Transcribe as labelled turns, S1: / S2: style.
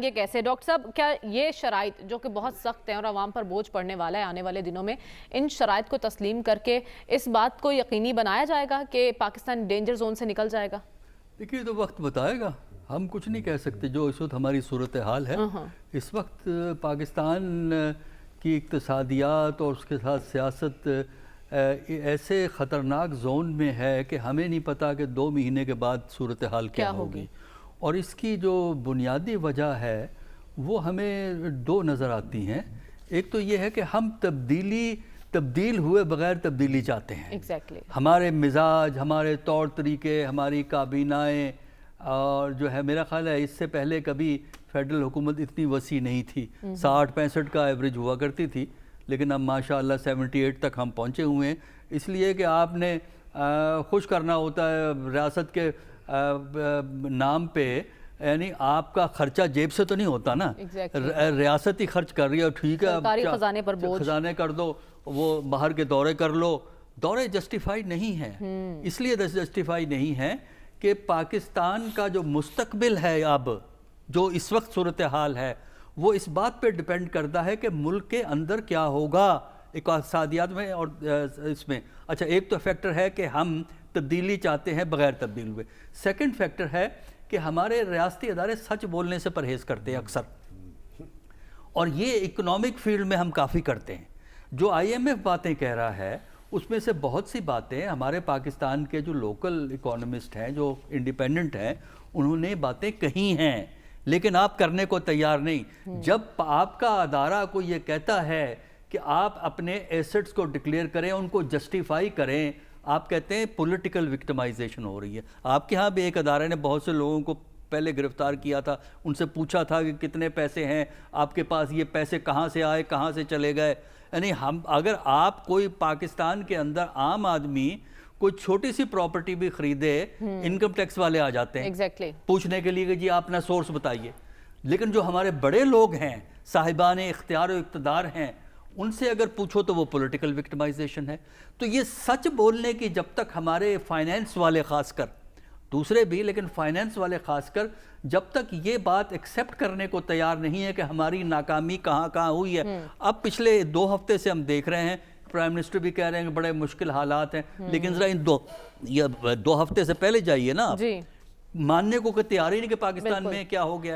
S1: یہ کیسے ڈاکٹر صاحب، کیا یہ شرائط جو کہ بہت سخت ہیں اور عوام پر بوجھ پڑنے والا ہے آنے والے دنوں میں، ان شرائط کو تسلیم کر کے اس بات کو یقینی بنایا جائے گا کہ پاکستان ڈینجر زون سے نکل جائے گا؟
S2: دیکھیے تو وقت بتائے گا، ہم کچھ نہیں کہہ سکتے. جو اس وقت ہماری صورتحال ہے اس وقت پاکستان کی اقتصادیات اور اس کے ساتھ سیاست ایسے خطرناک زون میں ہے کہ ہمیں نہیں پتا کہ 2 مہینے کے بعد صورتحال کیا ہوگی. اور اس کی جو بنیادی وجہ ہے وہ ہمیں 2 نظر آتی ہیں. ایک تو یہ ہے کہ ہم تبدیل ہوئے بغیر تبدیلی چاہتے ہیں. ہمارے مزاج، ہمارے طور طریقے، ہماری کابینائیں، اور جو ہے میرا خیال ہے اس سے پہلے کبھی فیڈرل حکومت اتنی وسیع نہیں تھی. 60-65 کا ایوریج ہوا کرتی تھی، لیکن اب ماشاءاللہ 78 تک ہم پہنچے ہوئے ہیں. اس لیے کہ آپ نے خوش کرنا ہوتا ہے ریاست کے نام پہ، یعنی آپ کا خرچہ جیب سے تو نہیں ہوتا نا. ریاست ہی خرچ کر رہی ہے، ٹھیک ہے
S1: خزانے پر بوجھ،
S2: خزانے کر دو، وہ باہر کے دورے کر لو. دورے جسٹیفائی نہیں ہیں. اس لیے جسٹیفائی نہیں ہیں کہ پاکستان کا جو مستقبل ہے، اب جو اس وقت صورتحال ہے، وہ اس بات پہ ڈیپینڈ کرتا ہے کہ ملک کے اندر کیا ہوگا اقتصادیات میں اور اس میں. اچھا، ایک تو فیکٹر ہے کہ ہم تبدیلی چاہتے ہیں بغیر تبدیل ہوئے. سیکنڈ فیکٹر ہے کہ ہمارے ریاستی ادارے سچ بولنے سے پرہیز کرتے ہیں اکثر، اور یہ اکنامک فیلڈ میں ہم کافی کرتے ہیں. جو IMF باتیں کہہ رہا ہے اس میں سے بہت سی باتیں ہمارے پاکستان کے جو لوکل اکانومسٹ ہیں، جو انڈیپینڈنٹ ہیں، انہوں نے باتیں کہی ہیں، لیکن آپ کرنے کو تیار نہیں. جب آپ کا ادارہ کو یہ کہتا ہے کہ آپ اپنے ایسٹس کو ڈکلیئر کریں، ان کو جسٹیفائی کریں، آپ کہتے ہیں پولیٹیکل وکٹمائزیشن ہو رہی ہے. آپ کے ہاں بھی ایک ادارے نے بہت سے لوگوں کو پہلے گرفتار کیا تھا، ان سے پوچھا تھا کہ کتنے پیسے ہیں آپ کے پاس، یہ پیسے کہاں سے آئے، کہاں سے چلے گئے. یعنی اگر آپ کوئی پاکستان کے اندر عام آدمی کوئی چھوٹی سی پراپرٹی بھی خریدے، انکم ٹیکس والے آ جاتے ہیں پوچھنے کے لیے کہ جی آپ اپنا سورس بتائیے. لیکن جو ہمارے بڑے لوگ ہیں، صاحبان اختیار و اقتدار ہیں، ان سے اگر پوچھو تو وہ پولیٹیکل وکٹمائزیشن ہے. تو یہ سچ بولنے کی جب تک ہمارے فائنینس والے خاص کر، دوسرے بھی لیکن فائنینس والے خاص کر، جب تک یہ بات ایکسیپٹ کرنے کو تیار نہیں ہے کہ ہماری ناکامی کہاں ہوئی ہے. اب پچھلے 2 ہفتے سے ہم دیکھ رہے ہیں، پرائم منسٹر بھی کہہ رہے ہیں کہ بڑے مشکل حالات ہیں، لیکن ذرا ان 2 ہفتے سے پہلے جائیے نا، ماننے کو کہ تیار ہی نہیں کہ پاکستان میں کیا ہو گیا.